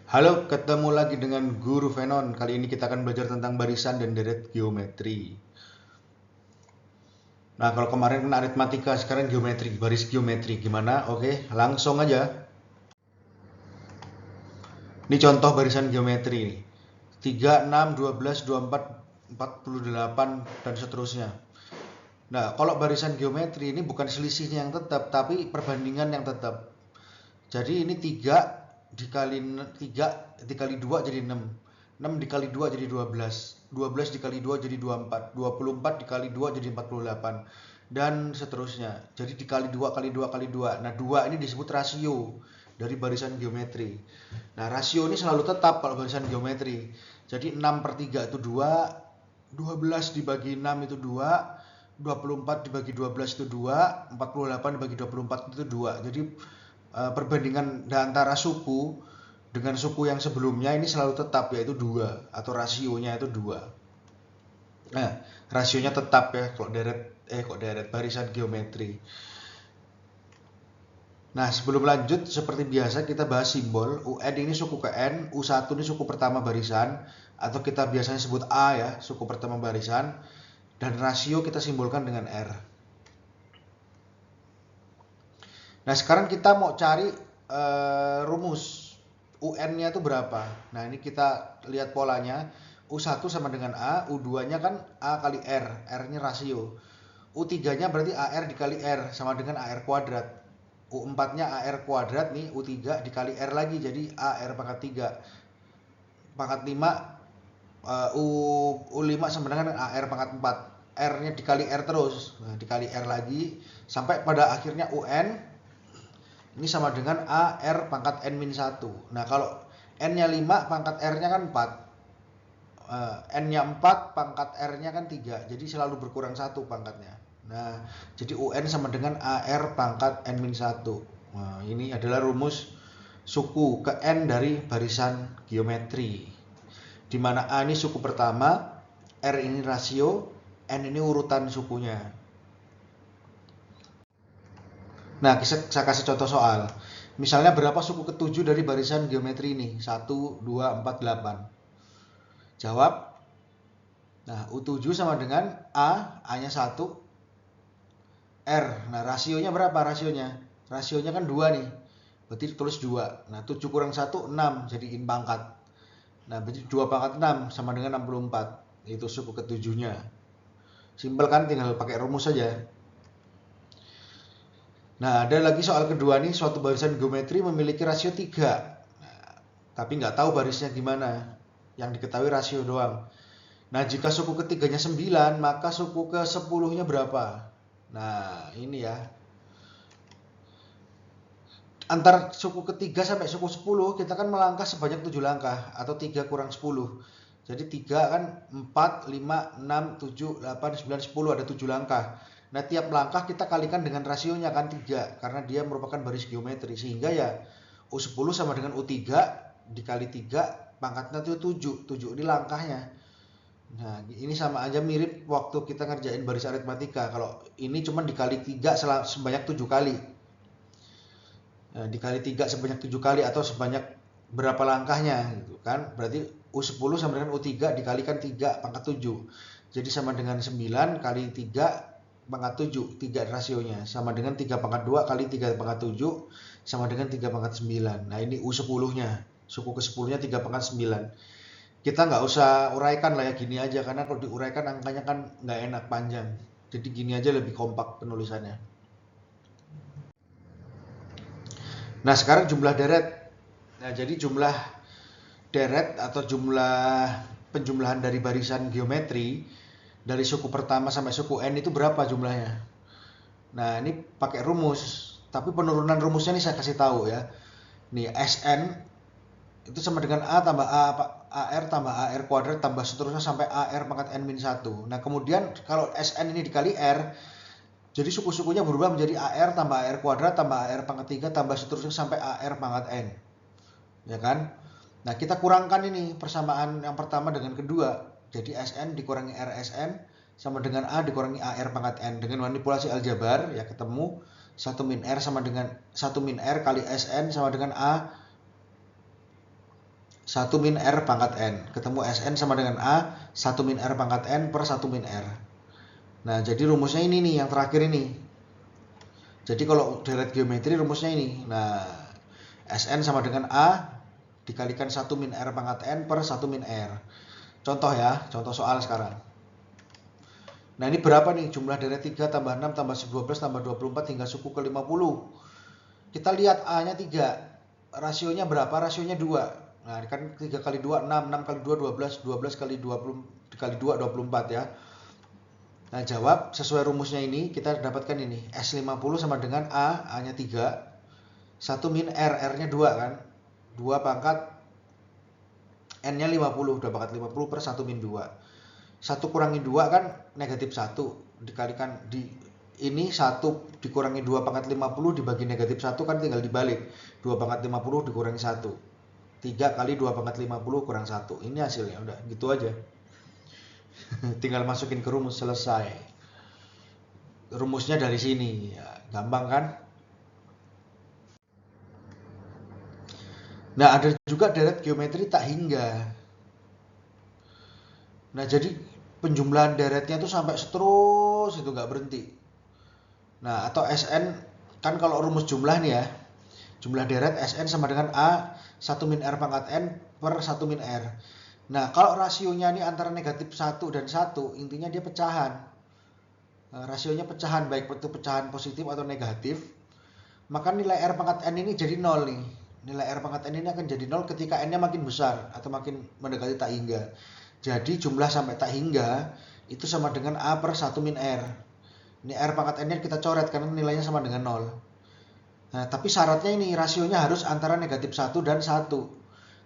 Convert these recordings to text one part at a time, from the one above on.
Halo, ketemu lagi dengan Guru Venon. Kali ini kita akan belajar tentang barisan dan deret geometri. Nah, kalau kemarin kan aritmatika, sekarang geometri, baris geometri. Gimana? Oke, langsung aja. Ini contoh barisan geometri nih. 3, 6, 12, 24, 48, dan seterusnya. Nah, kalau barisan geometri ini bukan selisihnya yang tetap, tapi perbandingan yang tetap. Jadi ini 3 dikali 3 dikali 2 jadi 6. 6 dikali 2 jadi 12. 12 dikali 2 jadi 24. 24 dikali 2 jadi 48. Dan seterusnya. Jadi dikali 2 kali 2 kali 2. Nah, 2 ini disebut rasio dari barisan geometri. Nah, rasio ini selalu tetap kalau barisan geometri. Jadi 6 per 3 itu 2. 12 dibagi 6 itu 2. 24 dibagi 12 itu 2. 48 dibagi 24 itu 2. Jadi perbandingan antara suku dengan suku yang sebelumnya ini selalu tetap, yaitu 2, atau rasionya itu 2. Nah, rasionya tetap ya kok deret barisan geometri. Nah, sebelum lanjut seperti biasa kita bahas simbol. UN ini suku ke N, U1 ini suku pertama barisan, atau kita biasanya sebut A ya, suku pertama barisan, dan rasio kita simbolkan dengan R. Nah, sekarang kita mau cari rumus UN-nya itu berapa. Nah, ini kita lihat polanya. U1 sama dengan A, U2-nya kan A kali R, R-nya rasio. U3-nya berarti AR dikali R, sama dengan AR kuadrat. U4-nya AR kuadrat nih, U3 dikali R lagi, jadi AR pangkat 3. Pangkat 5, U5 sama dengan AR pangkat 4. R-nya dikali R terus, nah, dikali R lagi, sampai pada akhirnya UN ini sama dengan AR pangkat N-1. Nah, kalau N-nya 5, pangkat R-nya kan 4. N-nya 4, pangkat R-nya kan 3. Jadi selalu berkurang 1 pangkatnya. Nah, jadi UN sama dengan AR pangkat N-1. Nah, ini adalah rumus suku ke N dari barisan geometri. Di mana A ini suku pertama, R ini rasio, N ini urutan sukunya. Nah, saya kasih contoh soal. Misalnya berapa suku ketujuh dari barisan geometri ini? 1, 2, 4, 8. Jawab. Nah, U7 sama dengan A-nya 1, R. Nah, rasionya berapa rasionya? Rasionya kan 2 nih. Berarti tulis 2. Nah, 7 kurang 1, 6. Jadiin pangkat. Nah, berarti 2 pangkat 6 sama dengan 64. Itu suku ketujuhnya. Simpel kan, tinggal pakai rumus saja. Nah, ada lagi soal kedua nih, suatu barisan geometri memiliki rasio 3. Nah, tapi nggak tahu barisnya gimana. Yang diketahui rasio doang. Nah, jika suku ketiganya 9, maka suku ke 10-nya berapa? Nah, ini ya. Antar suku ketiga sampai suku 10, kita kan melangkah sebanyak 7 langkah, atau 3 kurang 10. Jadi 3 kan 4, 5, 6, 7, 8, 9, 10, ada 7 langkah. Nah, tiap langkah kita kalikan dengan rasionya kan 3, karena dia merupakan baris geometri. Sehingga ya U10 sama dengan U3 dikali 3, pangkatnya itu 7. 7 ini langkahnya. Nah, ini sama aja mirip waktu kita ngerjain baris aritmatika. Kalau ini cuma dikali 3 sebanyak 7 kali. Nah, dikali 3 sebanyak 7 kali atau sebanyak berapa langkahnya gitu kan. Berarti U10 sama dengan U3 dikalikan 3 pangkat 7. Jadi sama dengan 9 kali 3 pangkat 7, 3 rasionya. Sama dengan 3 pangkat 2 kali 3 pangkat 7 sama dengan 3 pangkat 9. Nah, ini U10-nya. Suku ke 10-nya 3 pangkat 9. Kita nggak usah uraikan lah ya, gini aja. Karena kalau diuraikan angkanya kan nggak enak, panjang. Jadi gini aja lebih kompak penulisannya. Nah, sekarang jumlah deret. Nah, jadi jumlah deret atau jumlah penjumlahan dari barisan geometri dari suku pertama sampai suku N itu berapa jumlahnya? Nah, ini pakai rumus. Tapi penurunan rumusnya ini saya kasih tahu ya. Nih, Sn itu sama dengan A tambah AR tambah AR kuadrat tambah seterusnya sampai AR pangkat N-1. Nah, kemudian kalau Sn ini dikali R, jadi suku-sukunya berubah menjadi AR tambah AR kuadrat tambah AR pangkat 3 tambah seterusnya sampai AR pangkat N. Ya kan? Nah, kita kurangkan ini persamaan yang pertama dengan kedua. Jadi Sn dikurangi RSN sama dengan A dikurangi AR pangkat N. Dengan manipulasi aljabar ya ketemu 1 min R sama dengan 1 min R kali Sn sama dengan A 1 min R pangkat N. Ketemu Sn sama dengan A, 1 min R pangkat N per 1 min R. Nah, jadi rumusnya ini nih, yang terakhir ini. Jadi kalau deret geometri rumusnya ini. Nah, Sn sama dengan A dikalikan 1 min R pangkat N per 1 min R. Contoh ya, contoh soal sekarang. Nah, ini berapa nih jumlah deret 3 tambah 6 tambah 12 tambah 24 hingga suku ke 50. Kita lihat A-nya 3. Rasionya berapa? Rasionya 2. Nah, kan 3 kali 2, 6, 6 kali 2, 12, 12 kali 20, kali 2, 24 ya. Nah, jawab sesuai rumusnya ini, kita dapatkan ini. S50 sama dengan A, A-nya 3. 1 min R, R-nya 2 kan. 2 pangkat N-nya 50, 2 pangkat 50 per 1 min 2. 1 kurangi 2 kan negatif 1. Dikalikan di ini 1 dikurangi 2 pangkat 50 dibagi negatif 1 kan tinggal dibalik. 2 pangkat 50 dikurangi 1. 3 kali 2 pangkat 50 kurang 1. Ini hasilnya, udah gitu aja. Tinggal masukin ke rumus, selesai. Rumusnya dari sini, ya, gampang kan? Nah, ada juga deret geometri tak hingga. Nah, jadi penjumlahan deretnya itu sampai seterus, itu nggak berhenti. Nah, atau Sn, kan kalau rumus jumlah nih ya, jumlah deret Sn sama dengan A 1 min R pangkat N per 1 min R. Nah, kalau rasionya ini antara negatif 1 dan 1, intinya dia pecahan. Nah, rasionya pecahan, baik itu pecahan positif atau negatif, maka nilai R pangkat N ini jadi 0 nih. Nilai R pangkat N ini akan jadi 0 ketika N-nya makin besar atau makin mendekati tak hingga. Jadi jumlah sampai tak hingga itu sama dengan A per 1 min R. Ini R pangkat N-nya kita coret karena nilainya sama dengan 0. Nah, tapi syaratnya ini rasionya harus antara negatif 1 dan 1.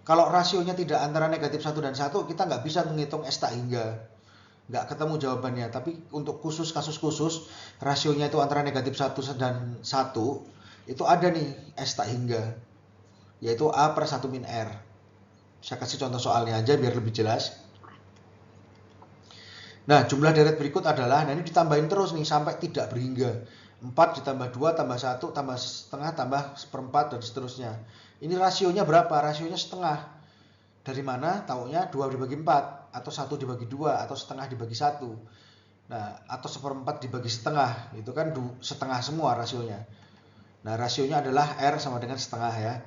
Kalau rasionya tidak antara negatif 1 dan 1, kita nggak bisa menghitung S tak hingga. Nggak ketemu jawabannya. Tapi untuk khusus kasus khusus, rasionya itu antara negatif 1 dan 1, itu ada nih S tak hingga. Yaitu A per 1 min R. Saya kasih contoh soalnya aja biar lebih jelas. Nah, jumlah deret berikut adalah, nah ini ditambahin terus nih sampai tidak berhingga. 4 ditambah 2 tambah 1 tambah setengah tambah seperempat dan seterusnya. Ini rasionya berapa? Rasionya setengah. Dari mana? Taunya 2 dibagi 4 atau 1 dibagi 2 atau setengah dibagi 1. Nah, atau seperempat dibagi setengah. Itu kan setengah semua rasionya. Nah, rasionya adalah R sama dengan setengah ya.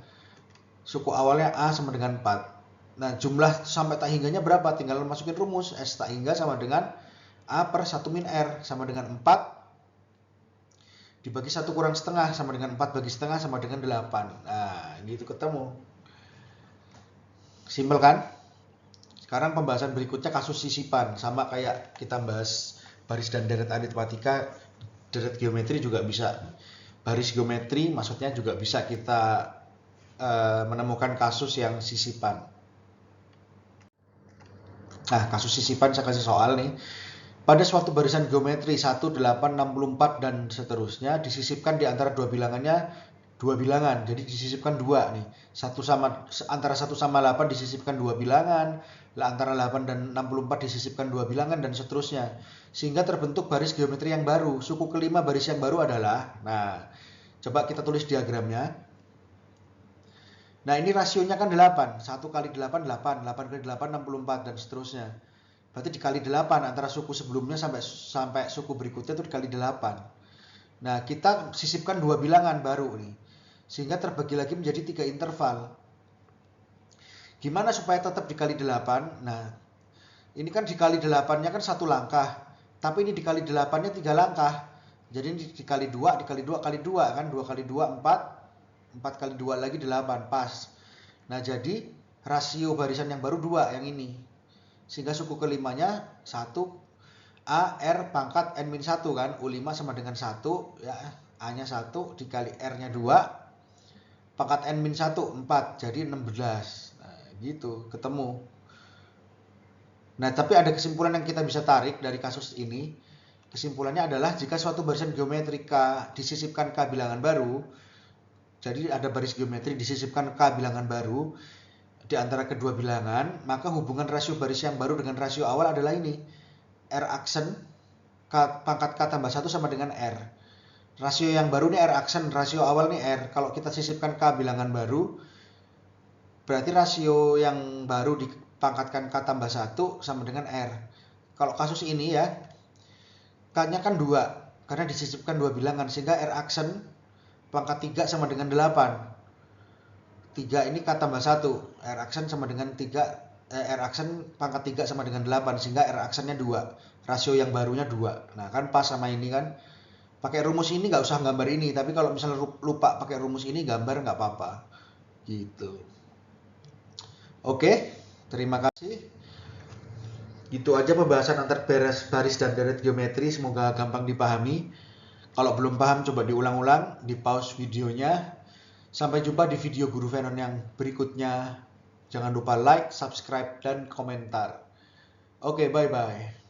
Suku awalnya A sama dengan 4. Nah, jumlah sampai tak hingganya berapa? Tinggal masukin rumus. S tak hingga sama dengan A per 1 min R sama dengan 4 dibagi 1 kurang setengah sama dengan 4 bagi setengah sama dengan 8. Nah, gitu ketemu. Simpel kan? Sekarang pembahasan berikutnya kasus sisipan. Sama kayak kita bahas baris dan deret aritmatika, deret geometri juga bisa. Baris geometri maksudnya juga bisa kita menemukan kasus yang sisipan. Nah, kasus sisipan saya kasih soal nih. Pada suatu barisan geometri 1, 8, 64 dan seterusnya disisipkan di antara dua bilangannya dua bilangan. Jadi disisipkan dua nih. Antara 1 sama 8 disisipkan dua bilangan, antara 8 dan 64 disisipkan dua bilangan dan seterusnya. Sehingga terbentuk baris geometri yang baru. Suku kelima baris yang baru adalah, nah, coba kita tulis diagramnya. Nah, ini rasionya kan 8. 1 kali 8, 8. 8 kali 8, 64 dan seterusnya. Berarti dikali 8 antara suku sebelumnya sampai suku berikutnya itu dikali 8. Nah, kita sisipkan dua bilangan baru nih. Sehingga terbagi lagi menjadi 3 interval. Gimana supaya tetap dikali 8? Nah, ini kan dikali 8-nya kan 1 langkah. Tapi ini dikali 8-nya 3 langkah. Jadi ini dikali 2, dikali 2 kali 2 kan. 2 kali 2, 4. 4 kali 2 lagi 8, pas. Nah, jadi rasio barisan yang baru 2 yang ini. Sehingga suku kelimanya 1 A R pangkat N-1 kan. U5 sama dengan 1 ya. A-nya 1 dikali R-nya 2 pangkat N-1 4. Jadi 16. Nah, gitu, ketemu. Nah, tapi ada kesimpulan yang kita bisa tarik dari kasus ini. Kesimpulannya adalah jika suatu barisan geometrika disisipkan K bilangan baru, jadi ada baris geometri disisipkan K bilangan baru di antara kedua bilangan, maka hubungan rasio baris yang baru dengan rasio awal adalah ini. R aksen pangkat K tambah 1 sama dengan R. Rasio yang baru ini R aksen, rasio awal ini R. Kalau kita sisipkan K bilangan baru, berarti rasio yang baru dipangkatkan K tambah 1 sama dengan R. Kalau kasus ini ya, K-nya kan 2, karena disisipkan 2 bilangan, sehingga R aksen pangkat 3 sama dengan 8. 3 ini K tambah 1, R aksen sama dengan 3, R aksen pangkat 3 sama dengan 8, sehingga R aksennya 2, rasio yang barunya 2. Nah kan pas sama ini kan. Pakai rumus ini nggak usah gambar ini, tapi kalau misalnya lupa pakai rumus ini gambar nggak apa-apa gitu. Oke, terima kasih. Itu aja pembahasan antar baris dan deret geometri, semoga gampang dipahami. Kalau belum paham coba diulang-ulang, di pause videonya. Sampai jumpa di video Guru Venon yang berikutnya. Jangan lupa like, subscribe, dan komentar. Oke, bye-bye.